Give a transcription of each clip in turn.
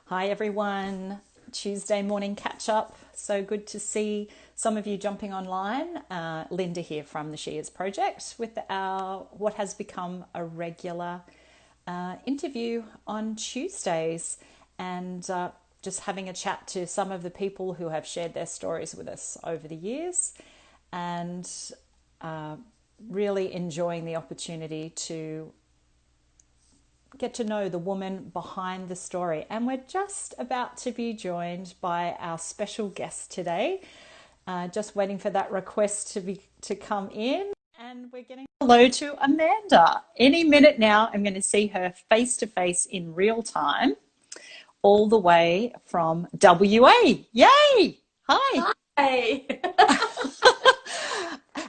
Hi everyone, Tuesday morning catch up. So good to see some of you jumping online. Linda here from the She Is Project with our what has become a regular interview on Tuesdays and just having a chat to some of the people who have shared their stories with us over the years and uh, really enjoying the opportunity to get to know the woman behind the story. And we're just about to be joined by our special guest today. Just waiting for that request to come in. And we're getting hello to Amanda. Any minute now, I'm going to see her face to face in real time, all the way from WA. Yay! Hi. Hi.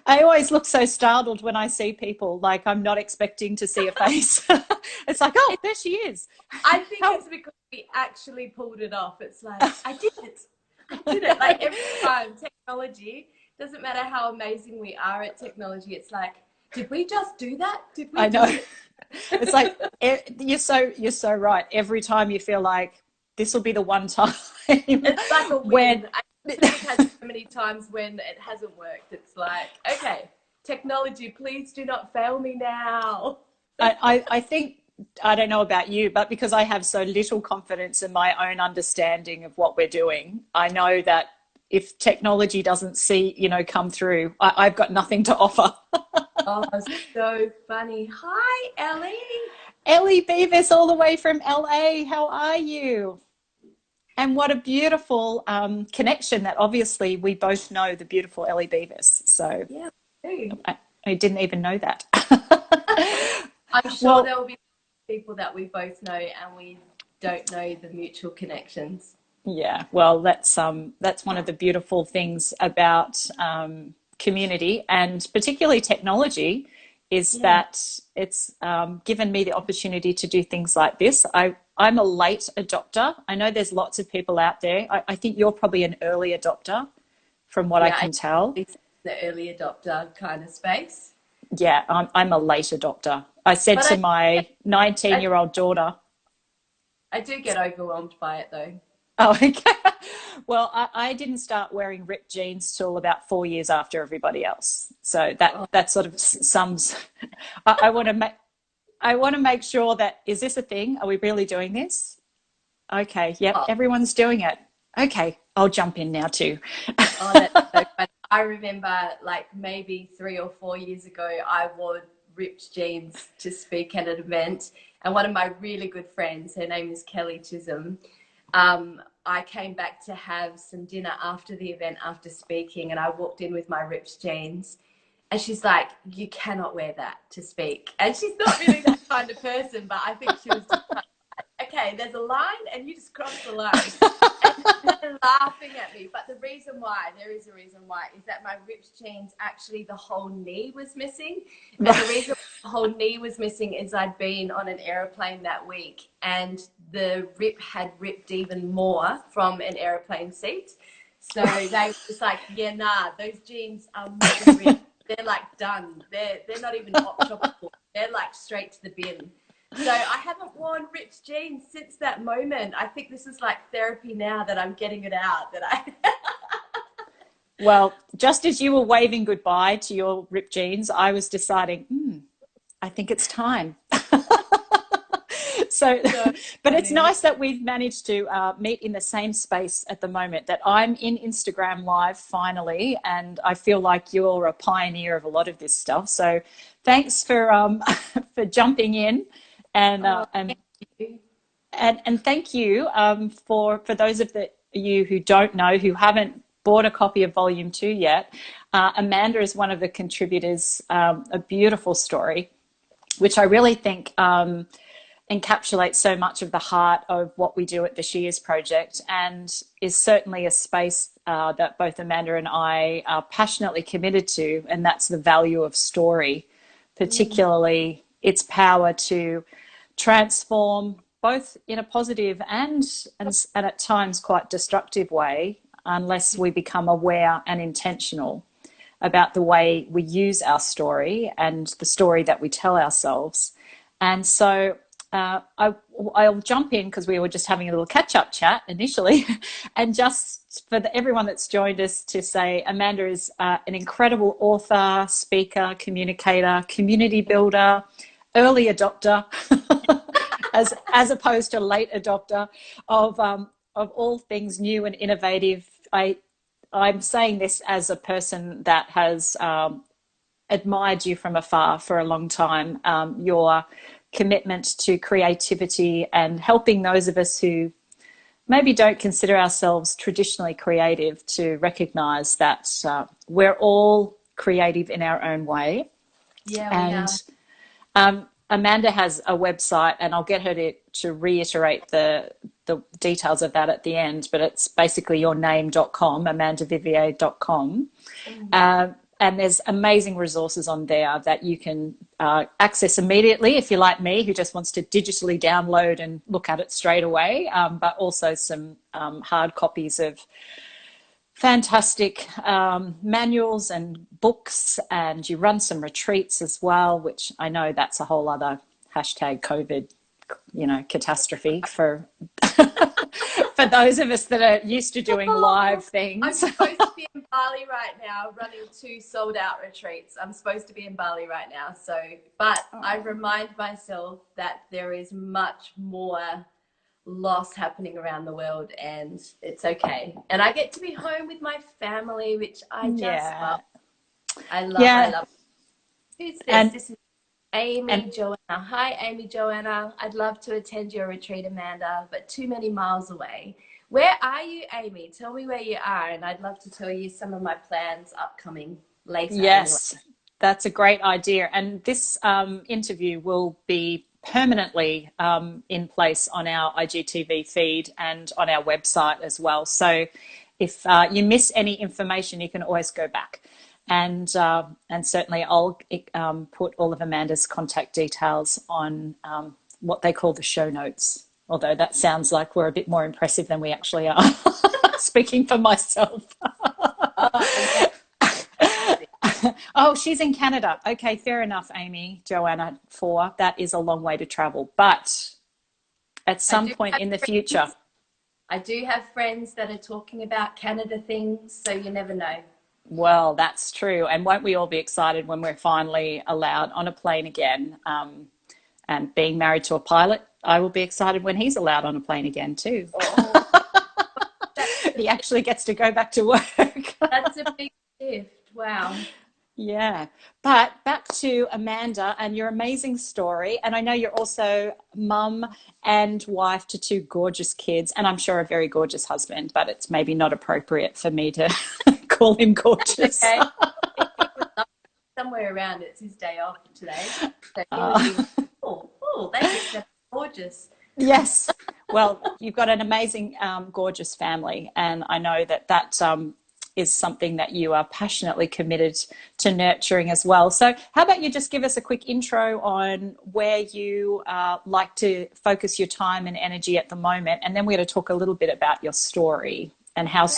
I always look so startled when I see people, like I'm not expecting to see a face. It's like, oh, there she is. I think it's because we actually pulled it off. It's like, I did it. I did it. Like every time, technology, doesn't matter how amazing we are at technology, it's like, did we just do that? Did we I do know. it? It's like you're so right. Every time you feel like this will be the one time It's like a when win. We've had so many times when it hasn't worked. It's like, okay, technology, please do not fail me now. I think, I don't know about you, but because I have so little confidence in my own understanding of what we're doing, I know that if technology doesn't come through, I've got nothing to offer. Oh, so funny. Hi, Ellie. Ellie Beavis, all the way from LA. How are you? And what a beautiful connection that obviously we both know the beautiful Ellie Beavis. So Yeah, we do. I didn't even know that. I'm sure Well, there will be people that we both know and we don't know the mutual connections. yeah, well, that's one of the beautiful things about community and particularly technology is Yeah. that it's given me the opportunity to do things like this. I'm a late adopter. I know there's lots of people out there. I think you're probably an early adopter from what I Yeah, can tell. it's the early adopter kind of space. Yeah, I'm a late adopter. I said But to my I, 19-year-old daughter, I do get overwhelmed by it though. oh, okay. Well, I didn't start wearing ripped jeans till about 4 years after everybody else. So Oh, that sort of sums. I want to make sure that, is this a thing? Are we really doing this? Okay. Yep. oh, Everyone's doing it. Okay. I'll jump in now too. oh, that's so funny. I remember like maybe 3 or 4 years ago, I wore ripped jeans to speak at an event. And one of my really good friends, her name is Kelly Chisholm, I came back to have some dinner after the event, after speaking, and I walked in with my ripped jeans. And she's like, you cannot wear that to speak. And she's not really that kind of person, but I think she was just like, okay, there's a line and you just cross the line. And they're laughing at me. But the reason why, there is a reason why, is that my ripped jeans, actually the whole knee was missing. And the reason the whole knee was missing is I'd been on an aeroplane that week and the rip had ripped even more from an aeroplane seat. So they were just like, yeah, nah, those jeans are mega ripped. They're like done. They're not even op shoppable. They're like straight to the bin. So I haven't worn ripped jeans since that moment. I think this is like therapy now that I'm getting it out. That I Well, just as you were waving goodbye to your ripped jeans, I was deciding, I think it's time. So, so but it's funny. nice that we've managed to meet in the same space at the moment, that I'm in Instagram Live finally, and I feel like you're a pioneer of a lot of this stuff. So thanks for for jumping in, and uh, Oh, and thank you. and thank you for those of you who don't know, who haven't bought a copy of Volume 2 yet. Amanda is one of the contributors, a beautiful story, which I really think encapsulates so much of the heart of what we do at the She Is Project, and is certainly a space that both Amanda and I are passionately committed to, and that's the value of story, Mm, particularly its power to transform both in a positive and at times quite destructive way, unless we become aware and intentional about the way we use our story and the story that we tell ourselves. And so I'll jump in because we were just having a little catch-up chat initially, and just for everyone that's joined us to say, Amanda is an incredible author, speaker, communicator, community builder, early adopter, as opposed to late adopter of all things new and innovative. I'm saying this as a person that has admired you from afar for a long time. Your commitment to creativity and helping those of us who maybe don't consider ourselves traditionally creative to recognize that we're all creative in our own way. Yeah, we And Amanda has a website, and I'll get her to reiterate the details of that at the end, but it's basically yourname.com, amandaviviers.com. And there's amazing resources on there that you can access immediately if you're like me, who just wants to digitally download and look at it straight away, but also some hard copies of fantastic manuals and books, and you run some retreats as well, which I know that's a whole other hashtag COVID, catastrophe for for those of us that are used to doing live things. I'm supposed to be in Bali right now, running 2 sold-out retreats. I'm supposed to be in Bali right now. But I remind myself that there is much more loss happening around the world, and it's okay. And I get to be home with my family, which I just love. I love. Who's this? This is Amy Joanna. Hi, Amy Joanna. I'd love to attend your retreat, Amanda, but too many miles away. Where are you, Amy? Tell me where you are, and I'd love to tell you some of my plans upcoming later. Yes, that's a great idea. And this interview will be permanently in place on our IGTV feed and on our website as well. So if you miss any information, you can always go back. And certainly I'll put all of Amanda's contact details on what they call the show notes, although that sounds like we're a bit more impressive than we actually are, speaking for myself. Oh, she's in Canada. Okay, fair enough, Amy, Joanna, that is a long way to travel. But at some point in the future. I do have friends that are talking about Canada things, so you never know. Well, that's true. And won't we all be excited when we're finally allowed on a plane again? And being married to a pilot, I will be excited when he's allowed on a plane again too. Oh. He actually gets to go back to work. That's a big shift. Wow. Yeah. But back to Amanda and your amazing story. And I know you're also mum and wife to 2 gorgeous kids, and I'm sure a very gorgeous husband, but it's maybe not appropriate for me to call him gorgeous. Okay. Somewhere around it's his day off today. So that's gorgeous. Yes. Well, you've got an amazing, gorgeous family, and I know that is something that you are passionately committed to nurturing as well. So how about you just give us a quick intro on where you like to focus your time and energy at the moment, and then we're going to talk a little bit about your story and how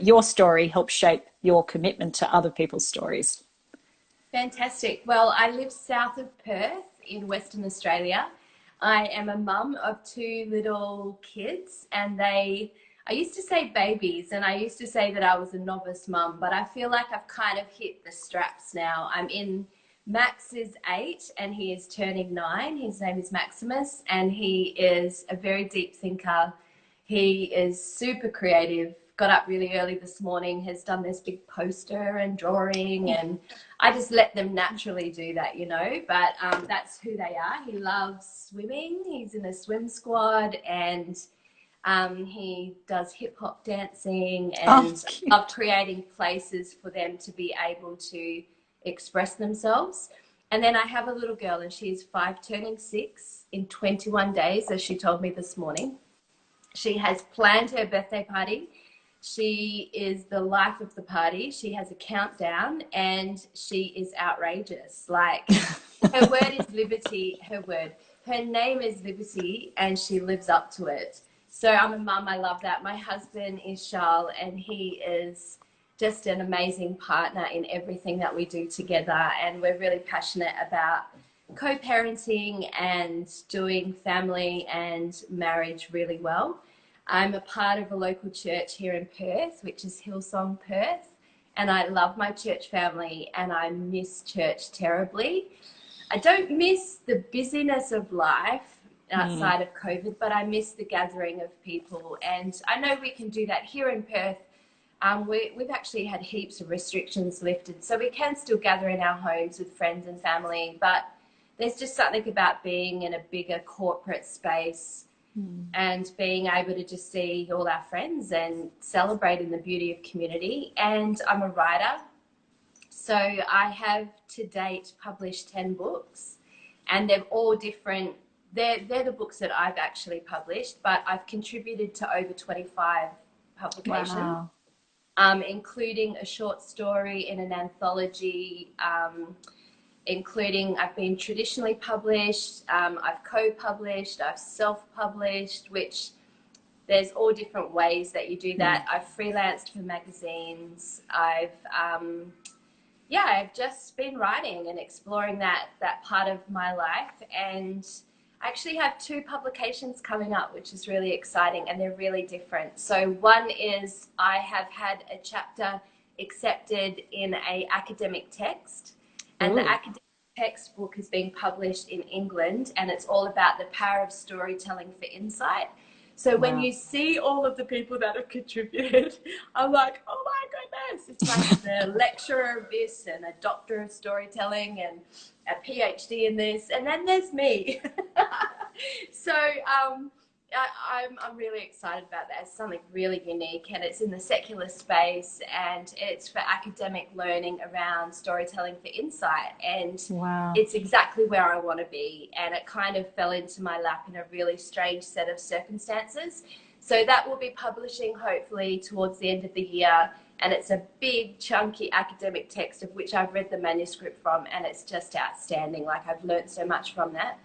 your story helps shape your commitment to other people's stories. Fantastic. Well, I live south of Perth in Western Australia. I am a mum of 2 little kids, and I used to say babies, and I used to say that I was a novice mum, but I feel like I've kind of hit the straps now. Max is 8 and he is turning 9. His name is Maximus, and he is a very deep thinker. He is super creative, got up really early this morning, has done this big poster and drawing, and I just let them naturally do that, but that's who they are. He loves swimming. He's in a swim squad, and he does hip hop dancing, and love creating places for them to be able to express themselves. And then I have a little girl, and she's 5 turning 6 in 21 days, as she told me this morning. She has planned her birthday party. She is the life of the party. She has a countdown, and she is outrageous. Like, her word is liberty. Her name is Liberty, and she lives up to it. So I'm a mum. I love that. My husband is Charles, and he is just an amazing partner in everything that we do together. And we're really passionate about co-parenting and doing family and marriage really well. I'm a part of a local church here in Perth, which is Hillsong Perth, and I love my church family and I miss church terribly. I don't miss the busyness of life outside of COVID, but I miss the gathering of people. And I know we can do that here in Perth. We've actually had heaps of restrictions lifted, so we can still gather in our homes with friends and family, but there's just something about being in a bigger corporate space and being able to just see all our friends and celebrate in the beauty of community. And I'm a writer, so I have to date published 10 books, and they're all different. They're the books that I've actually published, but I've contributed to over 25 publications. Wow. Including a short story in an anthology, including I've been traditionally published, I've co-published, I've self-published, which there's all different ways that you do that. I've freelanced for magazines. I've just been writing and exploring that part of my life. And I actually have 2 publications coming up, which is really exciting, and they're really different. So one is I have had a chapter accepted in an academic text, and the academic textbook is being published in England, and it's all about the power of storytelling for insight. So when you see all of the people that have contributed, I'm like, oh my goodness, it's like the lecturer of this and a doctor of storytelling and a PhD in this, and then there's me. So I'm really excited about that. It's something really unique, and it's in the secular space, and it's for academic learning around storytelling for insight. And it's exactly where I want to be, and it kind of fell into my lap in a really strange set of circumstances. So that will be publishing hopefully towards the end of the year, and it's a big chunky academic text of which I've read the manuscript from, and it's just outstanding. Like, I've learned so much from that.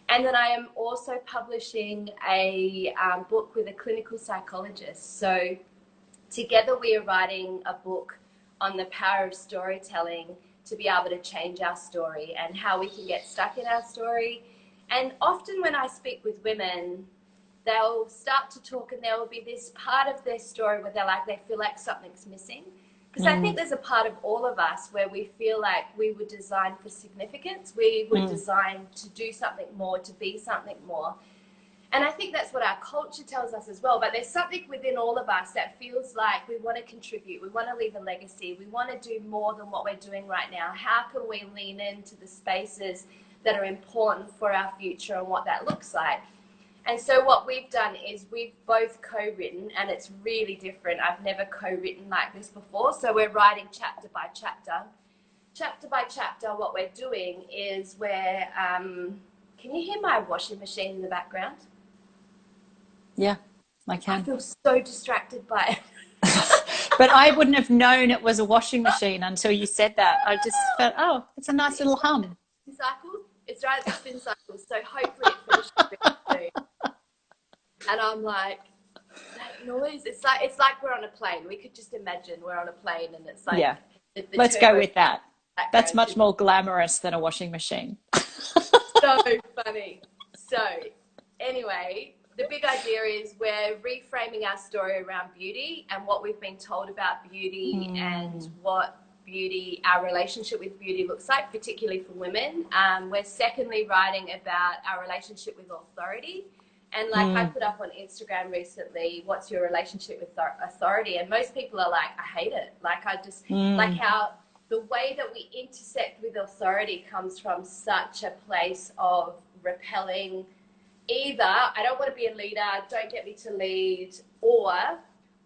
And then I am also publishing a book with a clinical psychologist. So together we are writing a book on the power of storytelling to be able to change our story and how we can get stuck in our story. And often when I speak with women, they'll start to talk and there will be this part of their story where they feel like something's missing. Because I think there's a part of all of us where we feel like we were designed for significance. We were designed to do something more, to be something more. And I think that's what our culture tells us as well. But there's something within all of us that feels like we want to contribute. We want to leave a legacy. We want to do more than what we're doing right now. How can we lean into the spaces that are important for our future and what that looks like? And so what we've done is we've both co-written, and it's really different. I've never co-written like this before. So we're writing chapter by chapter. Chapter by chapter, what we're doing is can you hear my washing machine in the background? Yeah, I can. I feel so distracted by it. But I wouldn't have known it was a washing machine until you said that. I just felt, oh, it's a nice little hum. Cycle? It's right at the spin cycle. So hopefully it finishes really soon. And I'm like, that noise, it's like we're on a plane. We could just imagine we're on a plane and it's like, yeah. Let's go with that. That's much more glamorous than a washing machine. So funny. So anyway, the big idea is we're reframing our story around beauty and what we've been told about beauty and what beauty, our relationship with beauty looks like, particularly for women. We're secondly writing about our relationship with authority. And like I put up on Instagram recently, what's your relationship with authority? And most people are like, I hate it. Like I just, like how the way that we intersect with authority comes from such a place of repelling. Either I don't want to be a leader, don't get me to lead, or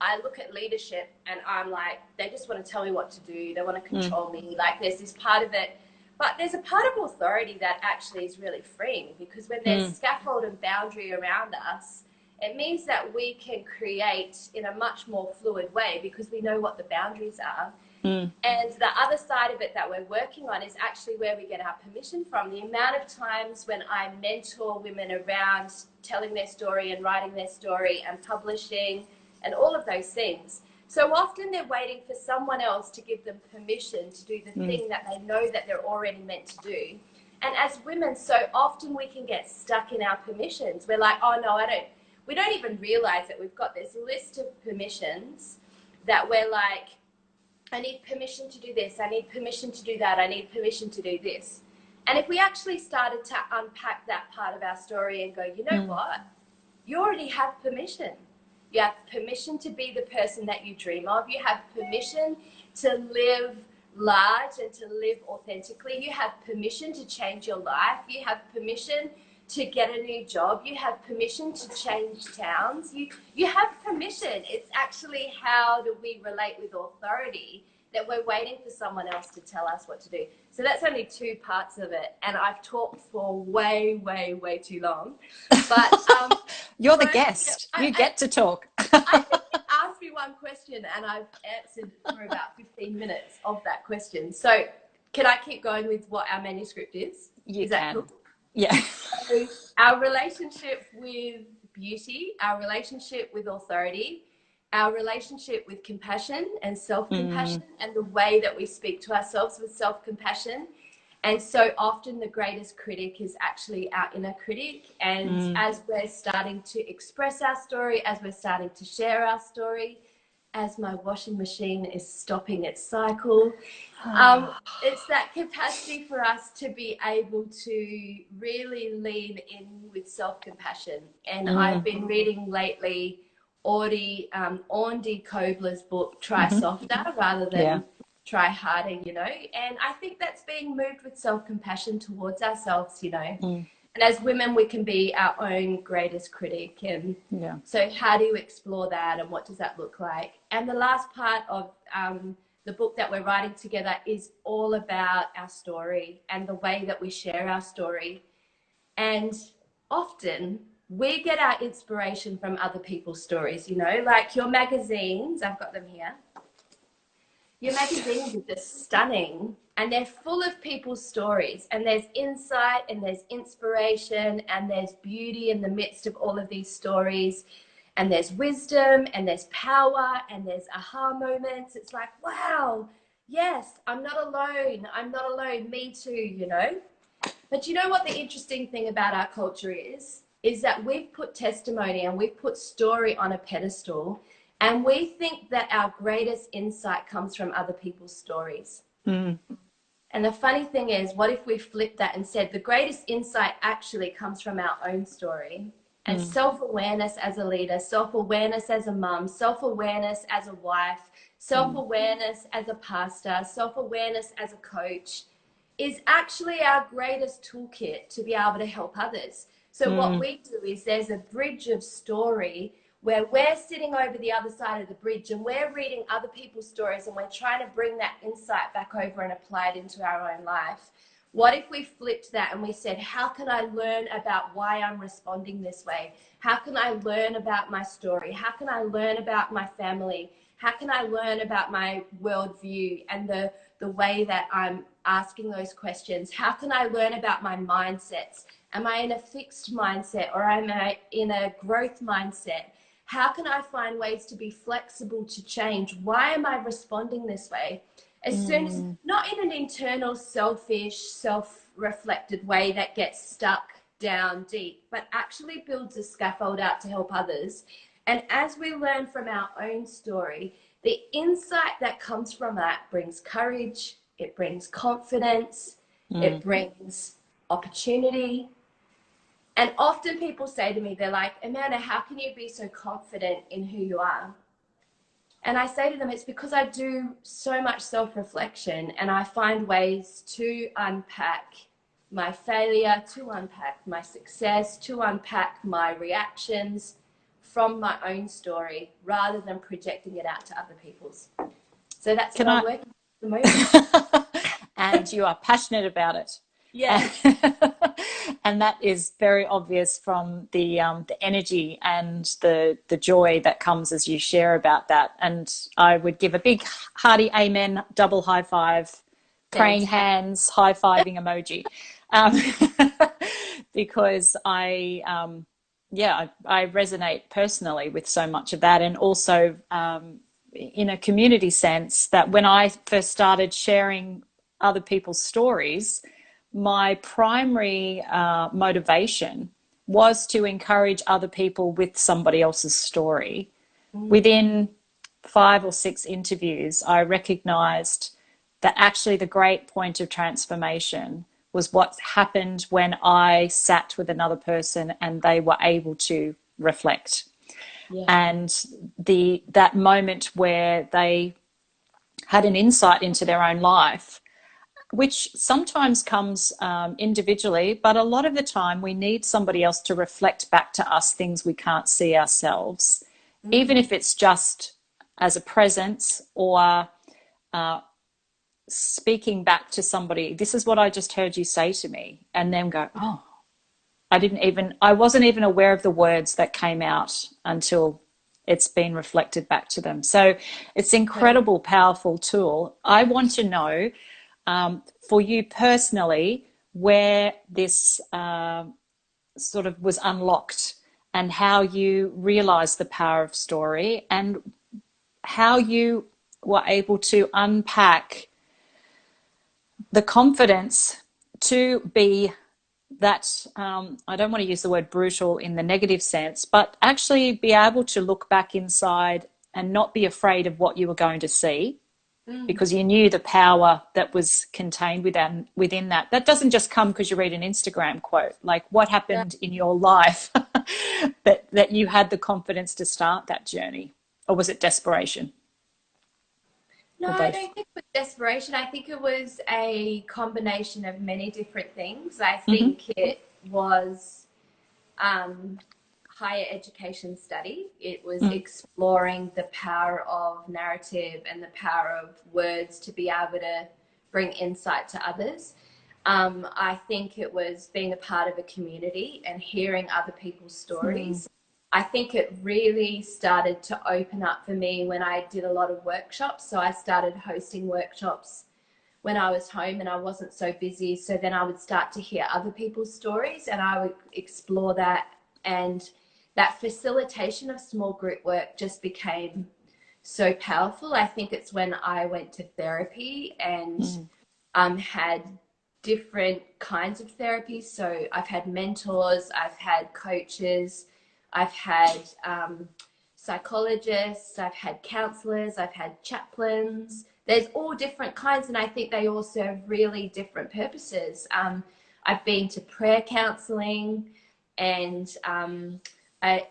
I look at leadership and I'm like, they just want to tell me what to do. They want to control me. Like there's this part of it. But there's a part of authority that actually is really freeing, because when there's scaffold and boundary around us, it means that we can create in a much more fluid way because we know what the boundaries are. And the other side of it that we're working on is actually where we get our permission from. The amount of times when I mentor women around telling their story and writing their story and publishing and all of those things. So often they're waiting for someone else to give them permission to do the thing that they know that they're already meant to do. And as women, so often we can get stuck in our permissions. We're like, oh no, we don't even realize that we've got this list of permissions that we're like, I need permission to do this, I need permission to do that, I need permission to do this. And if we actually started to unpack that part of our story and go, you know what? You already have permission. You have permission to be the person that you dream of. You have permission to live large and to live authentically. You have permission to change your life. You have permission to get a new job. You have permission to change towns. You have permission. It's actually how do we relate with authority that we're waiting for someone else to tell us what to do. So that's only two parts of it. And I've talked for way, way, way too long. But you're the guest. You get to talk. I think you asked me one question and I've answered for about 15 minutes of that question. So can I keep going with what our manuscript is? Is that cool? Yeah. So our relationship with beauty, our relationship with authority, our relationship with compassion and self-compassion, and the way that we speak to ourselves with self-compassion. And so often the greatest critic is actually our inner critic. And as we're starting to express our story, as we're starting to share our story, as my washing machine is stopping its cycle, it's that capacity for us to be able to really lean in with self-compassion. And I've been reading lately Aundi Kobler's book, Try Softer, rather than Try Harder, you know. And I think that's being moved with self-compassion towards ourselves, you know. And as women, we can be our own greatest critic. And so how do you explore that and what does that look like? And the last part of the book that we're writing together is all about our story and the way that we share our story. And often we get our inspiration from other people's stories, you know, like your magazines. I've got them here. Your magazines are just stunning and they're full of people's stories, and there's insight and there's inspiration and there's beauty in the midst of all of these stories, and there's wisdom and there's power and there's aha moments. It's like, wow, yes, I'm not alone. I'm not alone. Me too, you know. But you know what the interesting thing about our culture is that we've put testimony and we've put story on a pedestal, and we think that our greatest insight comes from other people's stories. And the funny thing is, what if we flipped that and said the greatest insight actually comes from our own story? And self-awareness as a leader, self-awareness as a mum, self-awareness as a wife, self-awareness as a pastor, self-awareness as a coach is actually our greatest toolkit to be able to help others. So what we do is there's a bridge of story where we're sitting over the other side of the bridge and we're reading other people's stories and we're trying to bring that insight back over and apply it into our own life. What if we flipped that and we said, how can I learn about why I'm responding this way? How can I learn about my story? How can I learn about my family? How can I learn about my worldview and the way that I'm asking those questions? How can I learn about my mindsets? Am I in a fixed mindset or am I in a growth mindset? How can I find ways to be flexible to change? Why am I responding this way? As soon as, not in an internal, selfish, self-reflected way that gets stuck down deep, but actually builds a scaffold out to help others. And as we learn from our own story, the insight that comes from that brings courage, it brings confidence, it brings opportunity. And often people say to me, they're like, Amanda, how can you be so confident in who you are? And I say to them, it's because I do so much self-reflection and I find ways to unpack my failure, to unpack my success, to unpack my reactions from my own story rather than projecting it out to other people's. So that's what I'm working on at the moment. And you are passionate about it. Yeah. And that is very obvious from the energy and the joy that comes as you share about that. And I would give a big hearty amen, double high five, praying hands, high fiving emoji, because I resonate personally with so much of that, and also in a community sense that when I first started sharing other people's stories, my primary motivation was to encourage other people with somebody else's story. Within 5 or 6 interviews, I recognized that actually the great point of transformation was what happened when I sat with another person and they were able to reflect. Yeah. And that moment where they had an insight into their own life, which sometimes comes individually, but a lot of the time we need somebody else to reflect back to us things we can't see ourselves, even if it's just as a presence or speaking back to somebody, this is what I just heard you say to me, and then go, oh, I wasn't even aware of the words that came out until it's been reflected back to them. So it's an incredible, powerful tool. I want to know, for you personally, where this sort of was unlocked and how you realized the power of story and how you were able to unpack the confidence to be that, I don't want to use the word brutal in the negative sense, but actually be able to look back inside and not be afraid of what you were going to see, because you knew the power that was contained within that. That doesn't just come because you read an Instagram quote. Like, what happened in your life that you had the confidence to start that journey? Or was it desperation? No, Or I both? don't think it was desperation. I think it was a combination of many different things. I Mm-hmm. think it was um, higher education study. It was Mm. exploring the power of narrative and the power of words to be able to bring insight to others. I think it was being a part of a community and hearing other people's Mm. stories. I think it really started to open up for me when I did a lot of workshops. So I started hosting workshops when I was home and I wasn't so busy. So then I would start to hear other people's stories and I would explore that. And that facilitation of small group work just became so powerful. I think it's when I went to therapy and had different kinds of therapy. So I've had mentors, I've had coaches, I've had psychologists, I've had counselors, I've had chaplains. There's all different kinds, and I think they all serve really different purposes. I've been to prayer counseling, and I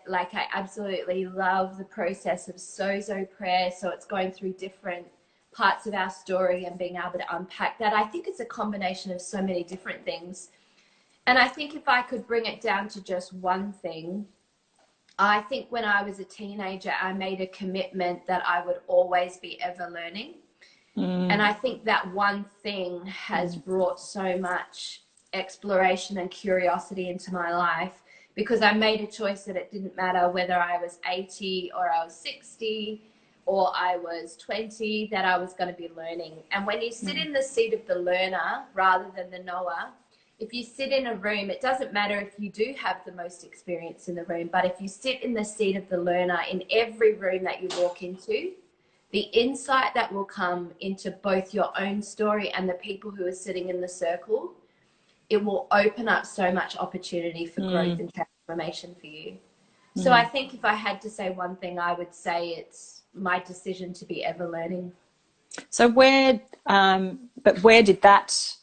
absolutely love the process of sozo prayer. So it's going through different parts of our story and being able to unpack that. I think it's a combination of so many different things. And I think if I could bring it down to just one thing, I think when I was a teenager, I made a commitment that I would always be ever learning. And I think that one thing has brought so much exploration and curiosity into my life, because I made a choice that it didn't matter whether I was 80 or I was 60 or I was 20, that I was going to be learning. And when you sit in the seat of the learner rather than the knower, if you sit in a room, it doesn't matter if you do have the most experience in the room, but if you sit in the seat of the learner in every room that you walk into, the insight that will come into both your own story and the people who are sitting in the circle, it will open up so much opportunity for growth and transformation for you. So I think if I had to say one thing, I would say it's my decision to be ever learning. So where did that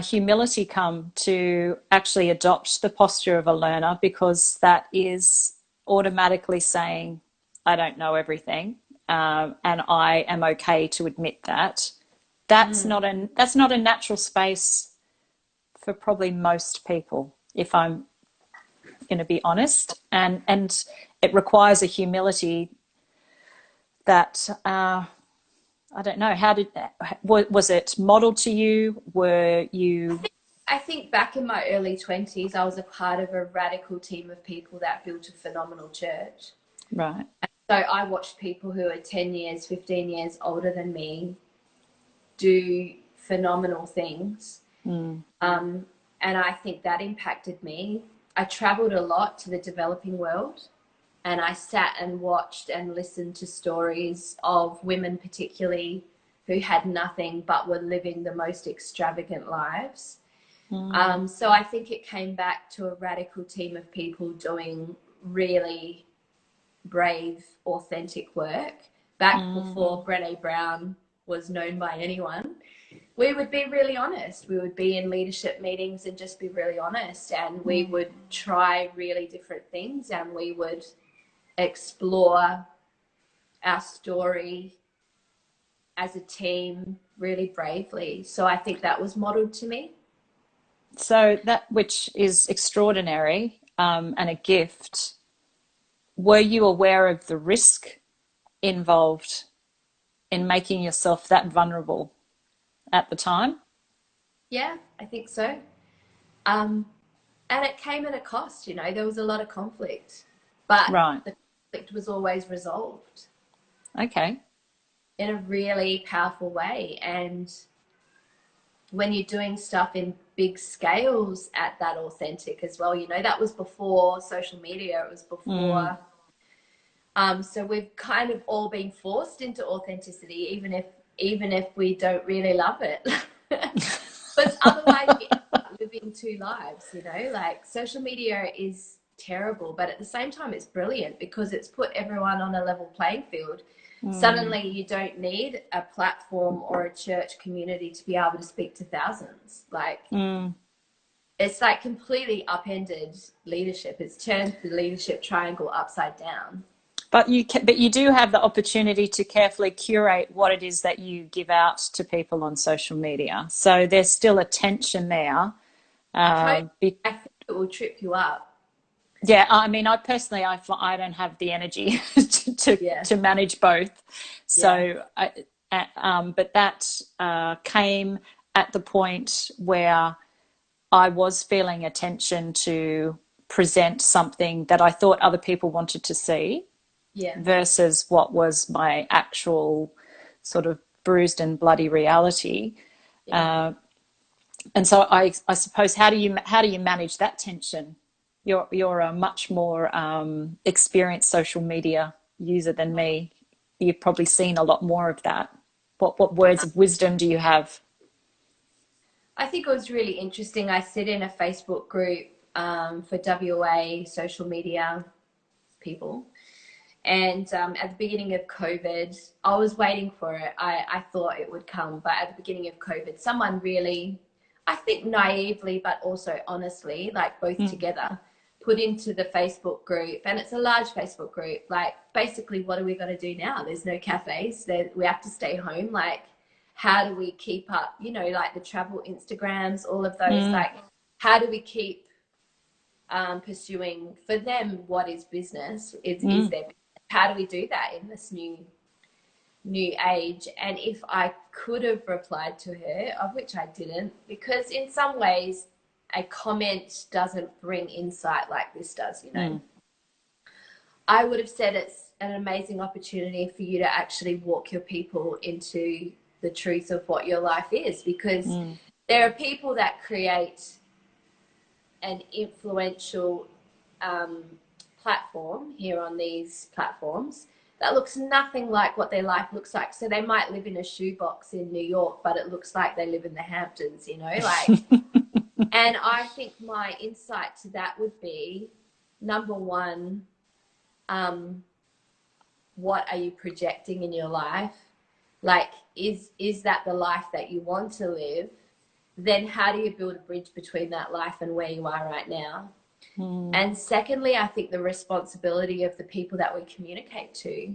humility come to actually adopt the posture of a learner? Because that is automatically saying, I don't know everything, and I am okay to admit that. That's not a natural space for probably most people, if I'm going to be honest, and it requires a humility that I don't know. How did was it modeled to you? Were you I think back in my early 20s, I was a part of a radical team of people that built a phenomenal church. right? So I watched people who are 10 years, 15 years older than me do phenomenal things. And I think that impacted me. I traveled a lot to the developing world and I sat and watched and listened to stories of women, particularly who had nothing but were living the most extravagant lives. So I think it came back to a radical team of people doing really brave, authentic work. Back before Brené Brown was known by anyone, we would be really honest. We would be in leadership meetings and just be really honest. And we would try really different things, and we would explore our story as a team really bravely. So I think that was modeled to me. So that, which is extraordinary, and a gift. Were you aware of the risk involved in making yourself that vulnerable at the time? Yeah, I think so. Um, and it came at a cost, you know, there was a lot of conflict, but Right. the conflict was always resolved Okay. in a really powerful way. And when you're doing stuff in big scales at that authentic as well, you know, that was before social media, it was before. So we've kind of all been forced into authenticity, even if we don't really love it. But otherwise, we end up living two lives, you know, like social media is terrible, but at the same time, it's brilliant because it's put everyone on a level playing field. Suddenly, you don't need a platform or a church community to be able to speak to thousands. Like, it's like completely upended leadership. It's turned the leadership triangle upside down. But you do have the opportunity to carefully curate what it is that you give out to people on social media. So there's still a tension there. Totally. Be, I think it will trip you up. yeah, I mean, I personally, I don't have the energy Yeah. to manage both. Yeah. So, but that came at the point where I was feeling a tension to present something that I thought other people wanted to see Yeah. versus what was my actual sort of bruised and bloody reality. Yeah. And so I suppose how do you manage that tension? You're a much more experienced social media user than me. You've probably seen a lot more of that. What words of wisdom do you have? I think it was really interesting. I sit in a Facebook group for WA social media people. And at the beginning of COVID, I was waiting for it. I thought it would come. But at the beginning of COVID, someone really, I think naively, but also honestly, like both together, put into the Facebook group. And it's a large Facebook group. Like, basically, what are we going to do now? There's no cafes. We have to stay home. Like, how do we keep up, you know, like the travel Instagrams, all of those, like, how do we keep pursuing for them what is business, is their business? How do we do that in this new age? And if I could have replied to her, of which I didn't, because in some ways a comment doesn't bring insight like this does, you know. I would have said it's an amazing opportunity for you to actually walk your people into the truth of what your life is, because there are people that create an influential platform here on these platforms that looks nothing like what their life looks like. So they might live in a shoebox in New York, but it looks like they live in the Hamptons, you know, like. And I think my insight to that would be, number one, what are you projecting in your life? Like, is that the life that you want to live? Then how do you build a bridge between that life and where you are right now? And secondly, I think the responsibility of the people that we communicate to,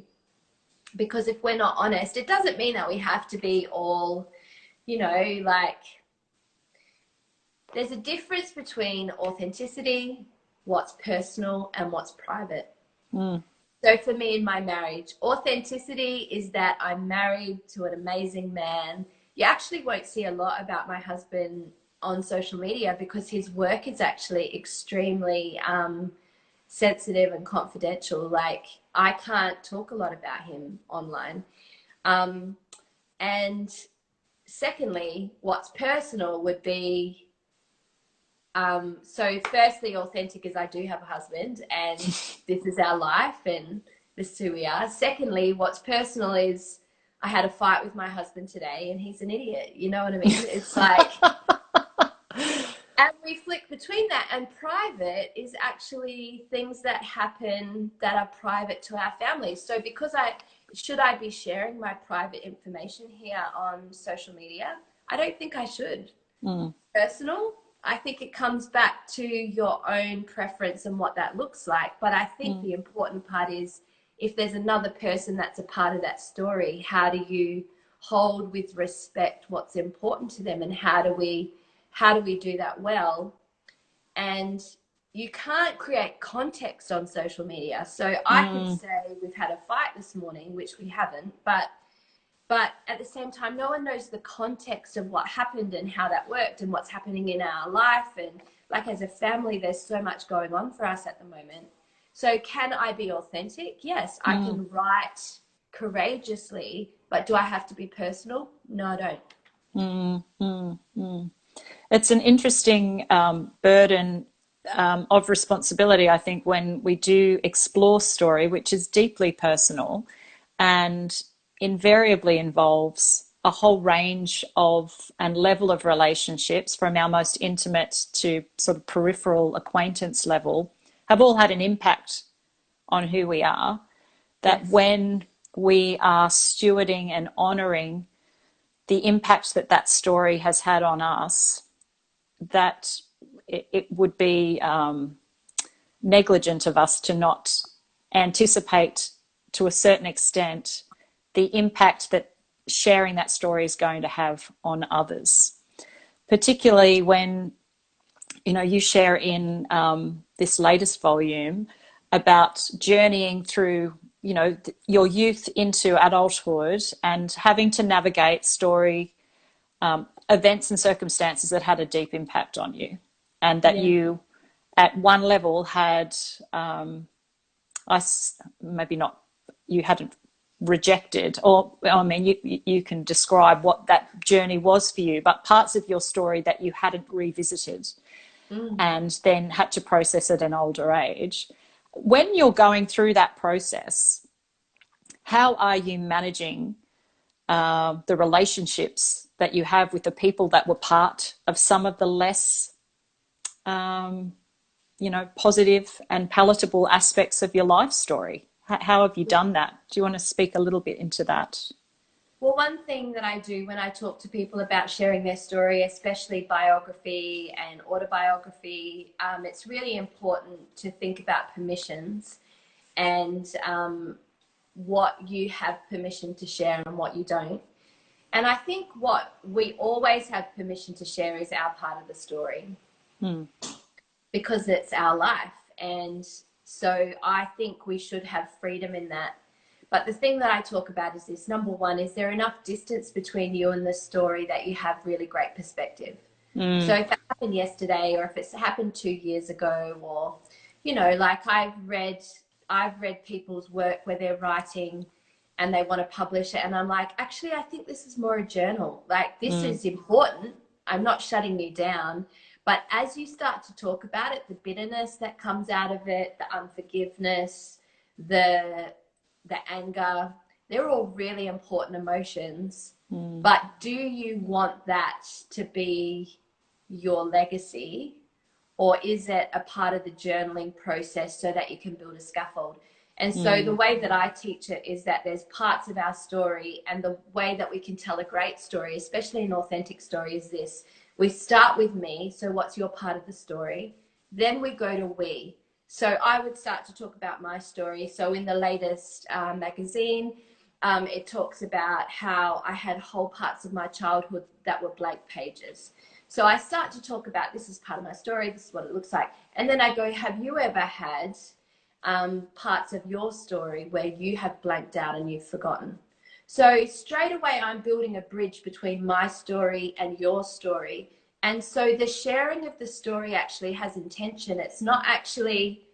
because if we're not honest, it doesn't mean that we have to be all, you know, like, there's a difference between authenticity, what's personal, and what's private. So for me in my marriage, authenticity is that I'm married to an amazing man. You actually won't see a lot about my husband on social media because his work is actually extremely sensitive and confidential. Like, I can't talk a lot about him online. And secondly, what's personal would be, so firstly, authentic is I do have a husband and this is our life and this is who we are. Secondly, what's personal is I had a fight with my husband today and he's an idiot. You know what I mean? It's like, And we flick between that, and private is actually things that happen that are private to our families. So because should I be sharing my private information here on social media? I don't think I should. Personal, I think it comes back to your own preference and what that looks like. But I think the important part is, if there's another person that's a part of that story, how do you hold with respect what's important to them, and how do we do that well? And you can't create context on social media. So I could say we've had a fight this morning, which we haven't, but at the same time, no one knows the context of what happened and how that worked and what's happening in our life. And like, as a family, there's so much going on for us at the moment. So can I be authentic? Yes, I can write courageously, but do I have to be personal? No, I don't. It's an interesting burden of responsibility, I think, when we do explore story, which is deeply personal and invariably involves a whole range of and level of relationships, from our most intimate to sort of peripheral acquaintance level, have all had an impact on who we are. That when we are stewarding and honouring the impact that that story has had on us, that it would be negligent of us to not anticipate, to a certain extent, the impact that sharing that story is going to have on others. Particularly when, you know, you share in this latest volume about journeying through, you know, your youth into adulthood and having to navigate story events and circumstances that had a deep impact on you, and that you, at one level, had maybe not, you hadn't rejected, or I mean, you can describe what that journey was for you, but parts of your story that you hadn't revisited and then had to process at an older age. When you're going through that process, how are you managing the relationships that you have with the people that were part of some of the less, positive and palatable aspects of your life story? How have you done that? Do you want to speak a little bit into that? Well, one thing that I do when I talk to people about sharing their story, especially biography and autobiography, it's really important to think about permissions and what you have permission to share and what you don't. And I think what we always have permission to share is our part of the story, because it's our life. And so I think we should have freedom in that. But the thing that I talk about is this. Number one, is there enough distance between you and the story that you have really great perspective? So if it happened yesterday, or if it's happened 2 years ago, or, you know, like I've read people's work where they're writing and they want to publish it, and I'm like, actually, I think this is more a journal. Like, this is important. I'm not shutting you down. But as you start to talk about it, the bitterness that comes out of it, the unforgiveness, the anger, they're all really important emotions. But do you want that to be your legacy, or is it a part of the journaling process so that you can build a scaffold? And so the way that I teach it is that there's parts of our story, and the way that we can tell a great story, especially an authentic story, is this. We start with me. So what's your part of the story? Then we go to we. So I would start to talk about my story. So in the latest magazine, it talks about how I had whole parts of my childhood that were blank pages. So I start to talk about, this is part of my story, this is what it looks like. And then I go, have you ever had parts of your story where you have blanked out and you've forgotten? So straight away, I'm building a bridge between my story and your story. And so the sharing of the story actually has intention. It's not actually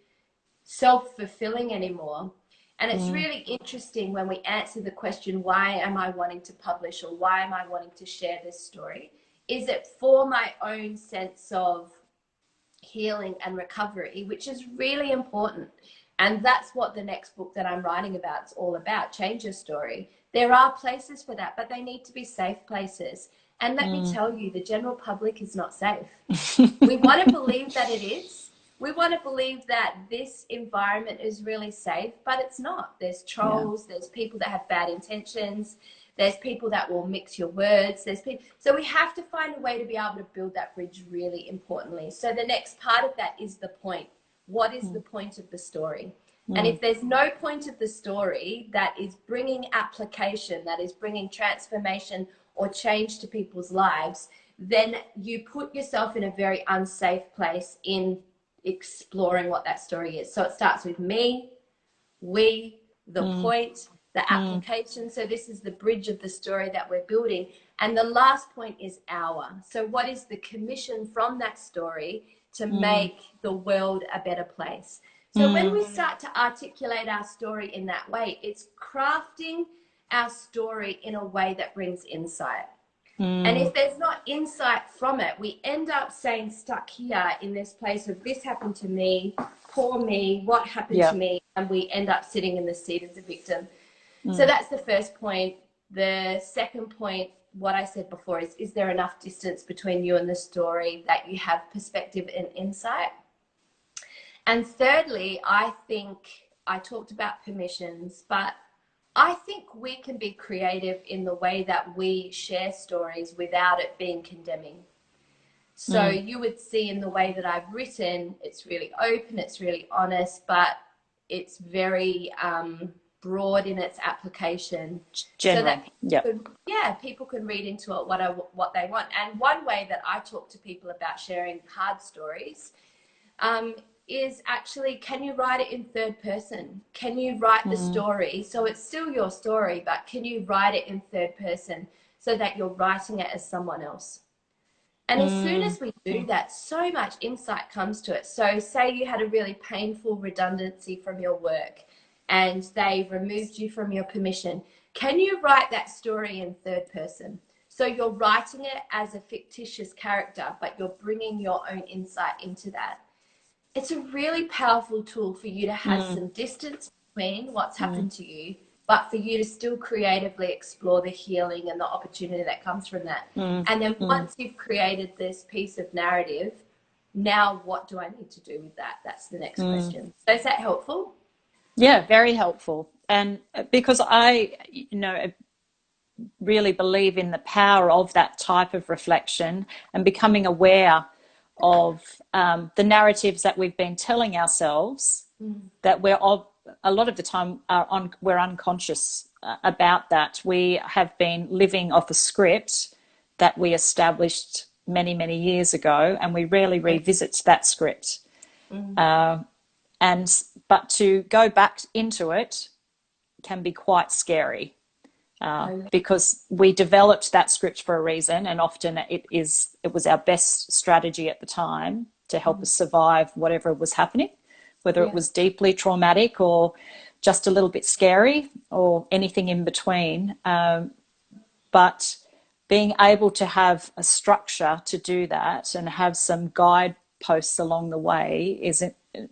self-fulfilling anymore. And it's really interesting when we answer the question, why am I wanting to publish, or why am I wanting to share this story? Is it for my own sense of healing and recovery, which is really important? And that's what the next book that I'm writing about is all about, Change Your Story. There are places for that, but they need to be safe places. And let me tell you, the general public is not safe. We want to believe that it is. We want to believe that this environment is really safe, but it's not. There's trolls, there's people that have bad intentions, there's people that will mix your words, there's people. So we have to find a way to be able to build that bridge really importantly. So the next part of that is the point. What is the point of the story? And if there's no point of the story that is bringing application, that is bringing transformation or change to people's lives, then you put yourself in a very unsafe place in exploring what that story is. So it starts with me, we, the point, the application. So this is the bridge of the story that we're building. And the last point is our. So what is the commission from that story to make the world a better place? So when we start to articulate our story in that way, it's crafting our story in a way that brings insight. And if there's not insight from it, we end up staying stuck here in this place of this happened to me, poor me, what happened to me, and we end up sitting in the seat of the victim. So that's the first point. The second point, what I said before, is there enough distance between you and the story that you have perspective and insight? And thirdly, I think I talked about permissions, but I think we can be creative in the way that we share stories without it being condemning. So you would see in the way that I've written, it's really open, it's really honest, but it's very broad in its application. General. So that people can read into it what they want. And one way that I talk to people about sharing hard stories is actually, can you write it in third person? Can you write the story? So it's still your story, but can you write it in third person so that you're writing it as someone else? And as soon as we do that, so much insight comes to it. So say you had a really painful redundancy from your work and they removed you from your permission. Can you write that story in third person? So you're writing it as a fictitious character, but you're bringing your own insight into that. It's a really powerful tool for you to have some distance between what's happened to you, but for you to still creatively explore the healing and the opportunity that comes from that. And then once you've created this piece of narrative, now what do I need to do with that? That's the next question. So is that helpful? Yeah, very helpful. And because I, really believe in the power of that type of reflection and becoming aware of the narratives that we've been telling ourselves, that a lot of the time we're unconscious about that. We have been living off a script that we established many, many years ago, and we rarely revisit that script. But to go back into it can be quite scary. Because we developed that script for a reason, and often it was our best strategy at the time to help us survive whatever was happening, whether it was deeply traumatic or just a little bit scary or anything in between. But being able to have a structure to do that and have some guideposts along the way is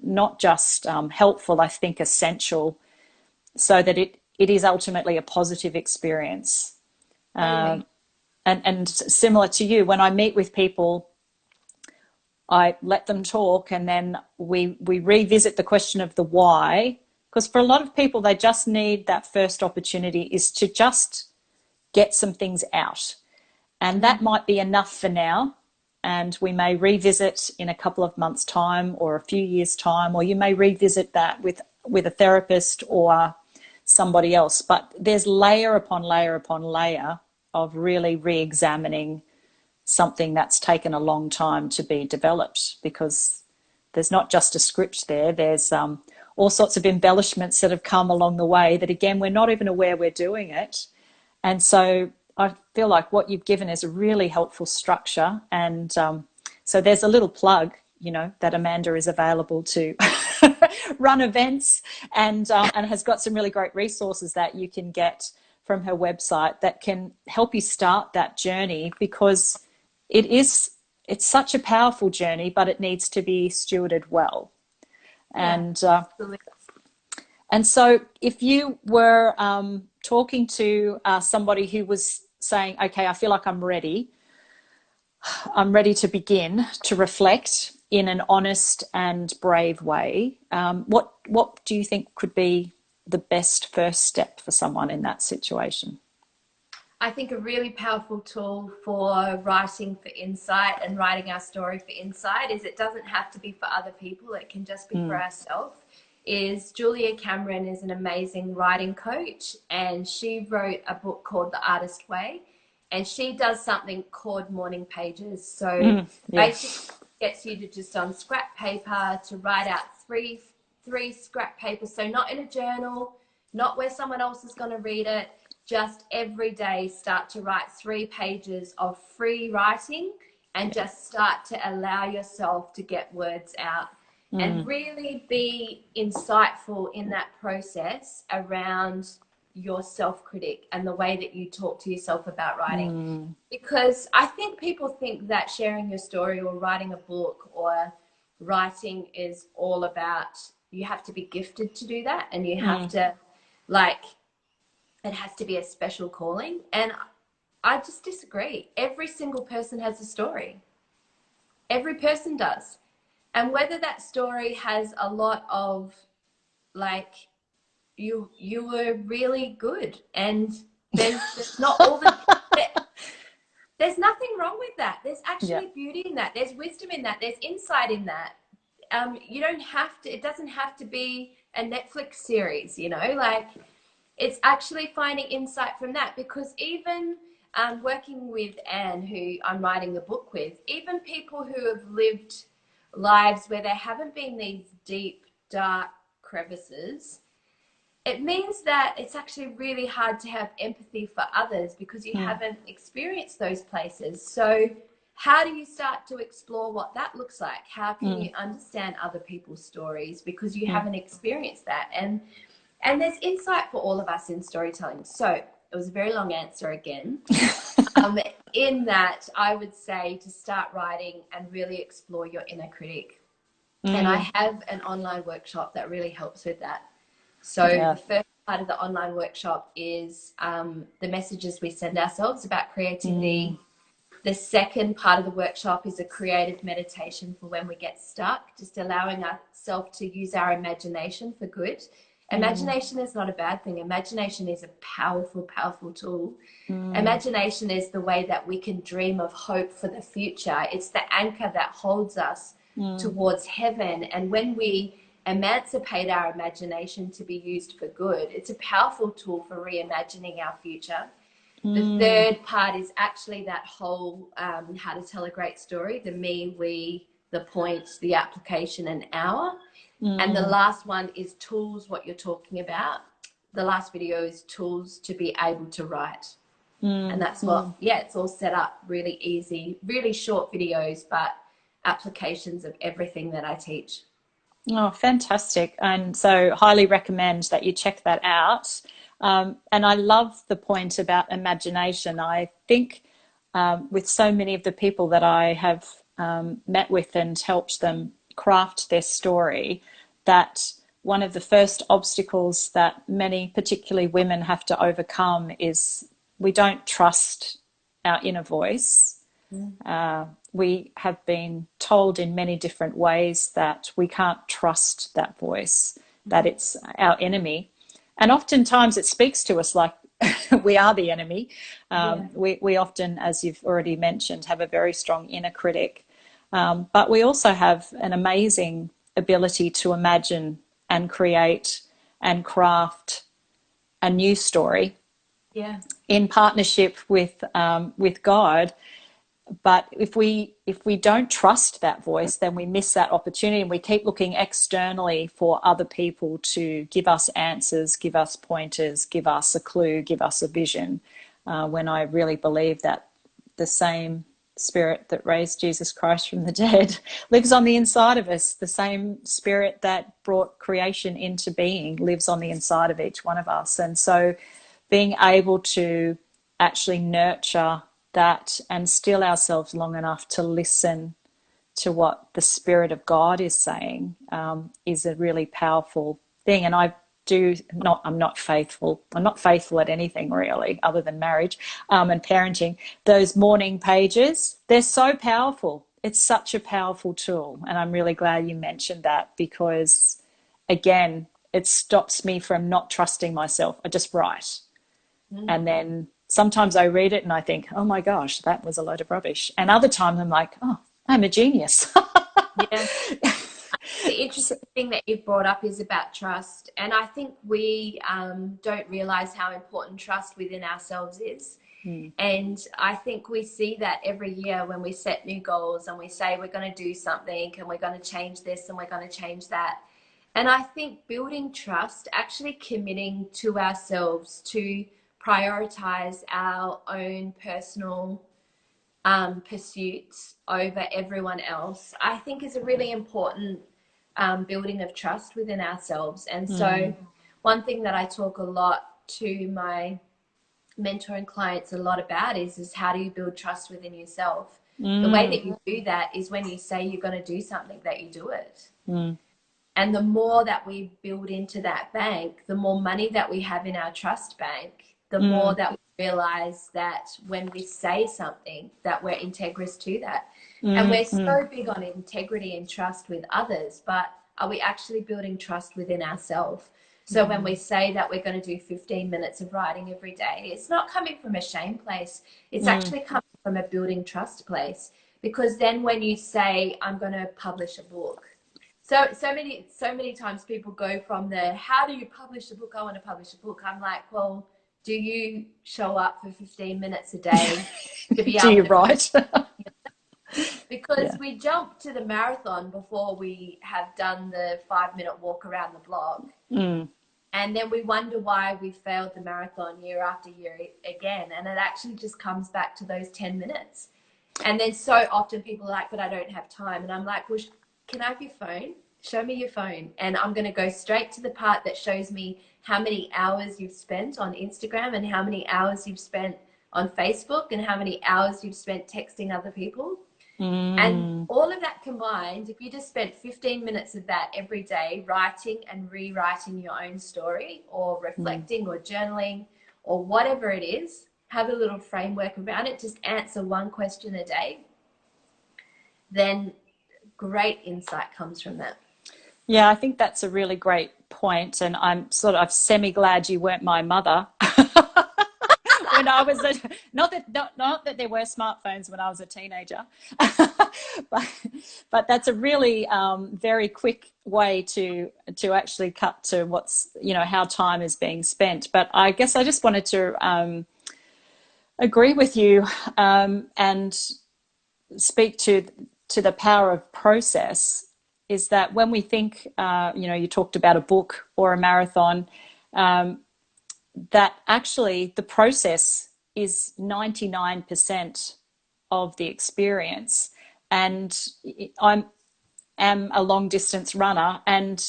not just helpful, I think essential, so that it is ultimately a positive experience. And similar to you, when I meet with people, I let them talk, and then we revisit the question of the why, because for a lot of people, they just need that first opportunity is to just get some things out. And that might be enough for now. And we may revisit in a couple of months' time or a few years' time, or you may revisit that with a therapist or somebody else. But there's layer upon layer upon layer of really re-examining something that's taken a long time to be developed, because there's not just a script there. There's all sorts of embellishments that have come along the way that, again, we're not even aware we're doing it. And so I feel like what you've given is a really helpful structure. And so there's a little plug, that Amanda is available to run events and has got some really great resources that you can get from her website that can help you start that journey, because it's such a powerful journey, but it needs to be stewarded well. And so if you were talking to somebody who was saying, okay, I feel like I'm ready, I'm ready to begin to reflect in an honest and brave way. What do you think could be the best first step for someone in that situation? I think a really powerful tool for writing for insight and writing our story for insight is it doesn't have to be for other people, it can just be for ourselves. Is Julia Cameron is an amazing writing coach, and she wrote a book called The Artist Way, and she does something called morning pages. So Yeah. basically gets you to just on scrap paper to write out three scrap papers. So not in a journal, not where someone else is going to read it, just every day start to write 3 pages of free writing and just start to allow yourself to get words out and really be insightful in that process around your self-critic and the way that you talk to yourself about writing. Because I think people think that sharing your story or writing a book or writing is all about, you have to be gifted to do that, and you have to, like, it has to be a special calling. And I just disagree. Every single person has a story. Every person does. And whether that story has a lot of, like, you were really good, and there's not all the there's nothing wrong with that. There's Yeah. actually beauty in that. There's wisdom in that. There's insight in that. You don't have to, it doesn't have to be a Netflix series, you know, like, it's actually finding insight from that. Because even working with Anne, who I'm writing the book with, even people who have lived lives where there haven't been these deep, dark crevices, it means that it's actually really hard to have empathy for others because you haven't experienced those places. So how do you start to explore what that looks like? How can you understand other people's stories because you haven't experienced that? And there's insight for all of us in storytelling. So it was a very long answer again. In that, I would say to start writing and really explore your inner critic. And I have an online workshop that really helps with that. So the first part of the online workshop is the messages we send ourselves about creativity. The second part of the workshop is a creative meditation for when we get stuck, just allowing ourselves to use our imagination for good. Imagination is not a bad thing. Imagination is a powerful, powerful tool. Imagination is the way that we can dream of hope for the future. It's the anchor that holds us towards heaven. And when we emancipate our imagination to be used for good, it's a powerful tool for reimagining our future. The third part is actually that whole how to tell a great story, the me, we, the point, the application, and our. And the last one is tools, what you're talking about. The last video is tools to be able to write. And that's what, it's all set up really easy, really short videos, but applications of everything that I teach. Oh, fantastic. And so highly recommend that you check that out. And I love the point about imagination. I think with so many of the people that I have met with and helped them craft their story, that one of the first obstacles that many, particularly women, have to overcome is we don't trust our inner voice. We have been told in many different ways that we can't trust that voice, that it's our enemy. And oftentimes it speaks to us like we are the enemy. We often, as you've already mentioned, have a very strong inner critic. But we also have an amazing ability to imagine and create and craft a new story in partnership with God. But if we don't trust that voice, then we miss that opportunity, and we keep looking externally for other people to give us answers, give us pointers, give us a clue, give us a vision, when I really believe that the same Spirit that raised Jesus Christ from the dead lives on the inside of us. The same Spirit that brought creation into being lives on the inside of each one of us. And so being able to actually nurture that and still ourselves long enough to listen to what the Spirit of God is saying is a really powerful thing. And I'm not faithful. I'm not faithful at anything really other than marriage and parenting. Those morning pages, they're so powerful. It's such a powerful tool. And I'm really glad you mentioned that because, again, it stops me from not trusting myself. I just write. And then sometimes I read it and I think, oh my gosh, that was a load of rubbish. And other times I'm like, oh, I'm a genius. Yeah. The interesting thing that you've brought up is about trust. And I think we don't realize how important trust within ourselves is. And I think we see that every year when we set new goals and we say we're going to do something and we're going to change this and we're going to change that. And I think building trust, actually committing to ourselves to prioritize our own personal pursuits over everyone else, I think is a really important building of trust within ourselves. And so one thing that I talk a lot to my mentoring clients a lot about is how do you build trust within yourself? The way that you do that is when you say you're going to do something, that you do it. And the more that we build into that bank, the more money that we have in our trust bank, the more that we realize that when we say something, that we're integrous to that. And we're so big on integrity and trust with others, but are we actually building trust within ourselves? So when we say that we're going to do 15 minutes of writing every day, it's not coming from a shame place. It's actually coming from a building trust place. Because then when you say, I'm going to publish a book, so many times people go from the, how do you publish a book? I want to publish a book. I'm like, well, do you show up for 15 minutes a day to be able do you to write? because we jump to the marathon before we have done the 5-minute walk around the block. And then we wonder why we failed the marathon year after year again. And it actually just comes back to those 10 minutes. And then so often people are like, but I don't have time. And I'm like, well, can I have your phone? Show me your phone. And I'm going to go straight to the part that shows me how many hours you've spent on Instagram and how many hours you've spent on Facebook and how many hours you've spent texting other people. And all of that combined, if you just spent 15 minutes of that every day, writing and rewriting your own story or reflecting or journaling or whatever it is, have a little framework around it, just answer one question a day, then great insight comes from that. Yeah, I think that's a really great point, and I'm semi glad you weren't my mother. When I was not that there were smartphones when I was a teenager, but that's a really very quick way to actually cut to what's, how time is being spent. But I guess I just wanted to agree with you and speak to the power of process. Is that when we think, you talked about a book or a marathon. That actually the process is 99% of the experience. And I am a long distance runner, and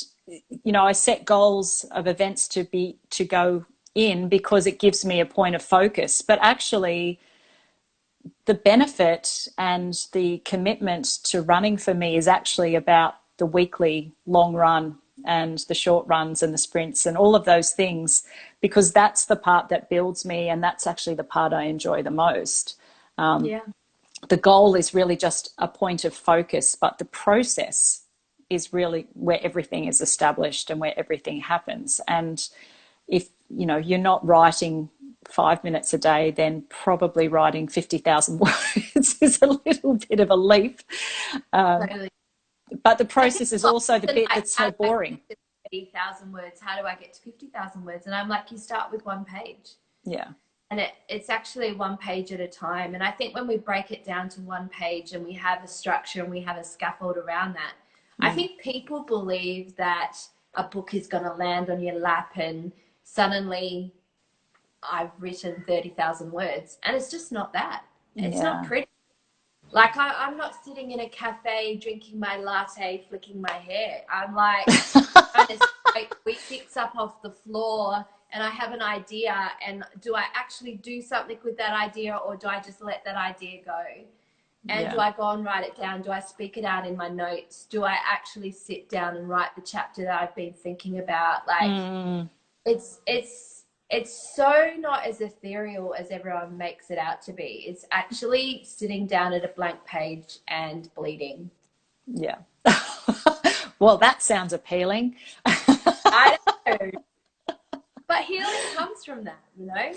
I set goals of events to go in because it gives me a point of focus. But actually the benefit and the commitment to running for me is actually about the weekly long run and the short runs and the sprints and all of those things, because that's the part that builds me, and that's actually the part I enjoy the most. The goal is really just a point of focus, but the process is really where everything is established and where everything happens. And if you're not writing 5 minutes a day, then probably writing 50,000 words is a little bit of a leap. Totally. But the process is also the bit that's so boring. 50,000 words. How do I get to 50,000 words? And I'm like, you start with one page. Yeah. And it's actually one page at a time. And I think when we break it down to one page and we have a structure and we have a scaffold around that, I think people believe that a book is going to land on your lap and suddenly I've written 30,000 words. And it's just not that. It's not pretty. Like I'm not sitting in a cafe drinking my latte, flicking my hair. I'm like trying to scrape wheat bits up off the floor, and I have an idea. And do I actually do something with that idea, or do I just let that idea go? And do Yeah. I go and write it down? Do I speak it out in my notes? Do I actually sit down and write the chapter that I've been thinking about? Like, Mm, it's so not as ethereal as everyone makes it out to be. It's actually sitting down at a blank page and bleeding. yeah. Well, that sounds appealing. I know, but healing comes from that, you know?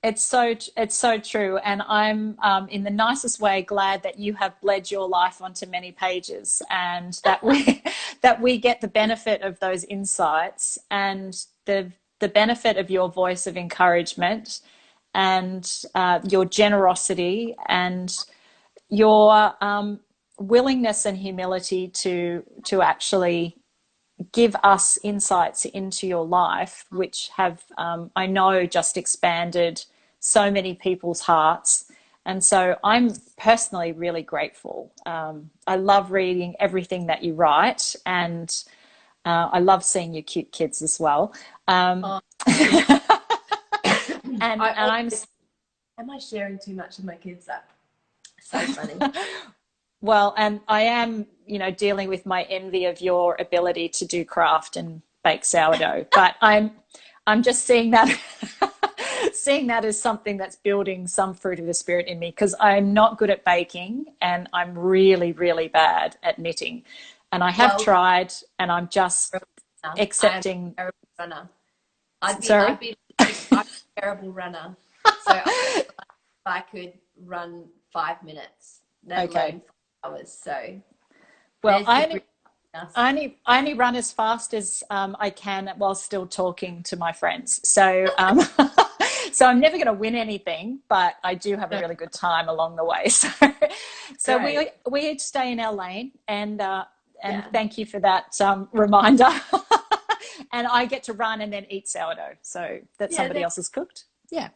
It's so true, and I'm in the nicest way glad that you have bled your life onto many pages, and that we that we get the benefit of those insights and the benefit of your voice of encouragement and your generosity and your willingness and humility to actually give us insights into your life, which have, I know, just expanded so many people's hearts. And so I'm personally really grateful. I love reading everything that you write, and I love seeing your cute kids as well. Oh, And I'm am I sharing too much of my kids? That so funny. well, and I am, dealing with my envy of your ability to do craft and bake sourdough. But I'm just seeing that seeing that as something that's building some fruit of the spirit in me, because I'm not good at baking and I'm really, really bad at knitting. And I have Well, tried, and I'm just I'm accepting. a terrible runner. Sorry. I'm a terrible runner. So I could run 5 minutes, let Okay. alone 5 hours. So Well, there's the I grit only in us. I only run as fast as I can while still talking to my friends. So so I'm never going to win anything, but I do have a really good time along the way. So Great. we each stay in our lane, and Yeah. thank you for that reminder. And I get to run and then eat sourdough, so that Yeah. somebody else has cooked. Yeah.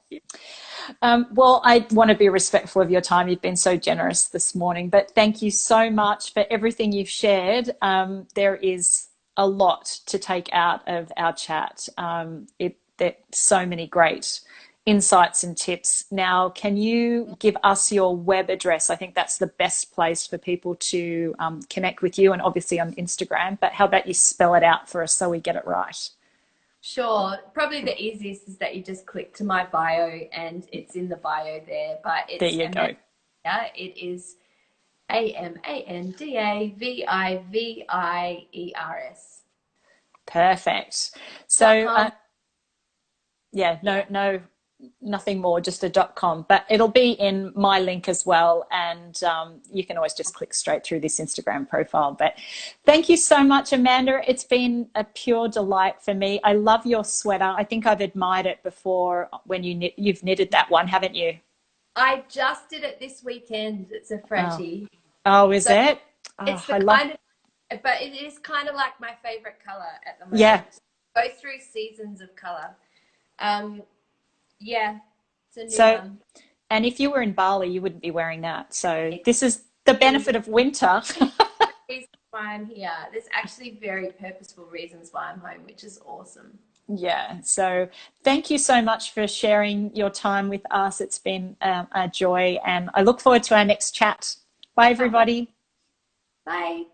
Well, I want to be respectful of your time. You've been so generous this morning, but thank you so much for everything you've shared. There is a lot to take out of our chat. There's so many great insights and tips. Now, can you give us your web address? I think that's the best place for people to connect with you, and obviously on Instagram. But how about you spell it out for us so we get it right? Sure. Probably the easiest is that you just click to my bio and it's in the bio there. But There it's you Amanda. go. It is AmandaViviers. Perfect. So, .com. yeah, Yeah. nothing more, just a .com, but it'll be in my link as well. And you can always just click straight through this Instagram profile. But thank you so much, Amanda. It's been a pure delight for me. I love your sweater. I think I've admired it before when you've knitted that one, haven't you? I just did it this weekend. It's a Oh, freshie. oh, is So it? Oh, it's the I love. kind of, but it is kind of like my favorite color at the Yeah. moment. Go through seasons of color. Um, yeah, it's a new So, one. and if you were in Bali, you wouldn't be wearing that. So this is the benefit of winter. Reason why I'm here. There's actually very purposeful reasons why I'm home, which is awesome. Yeah. So thank you so much for sharing your time with us. It's been a joy, and I look forward to our next chat. Bye, everybody. Bye.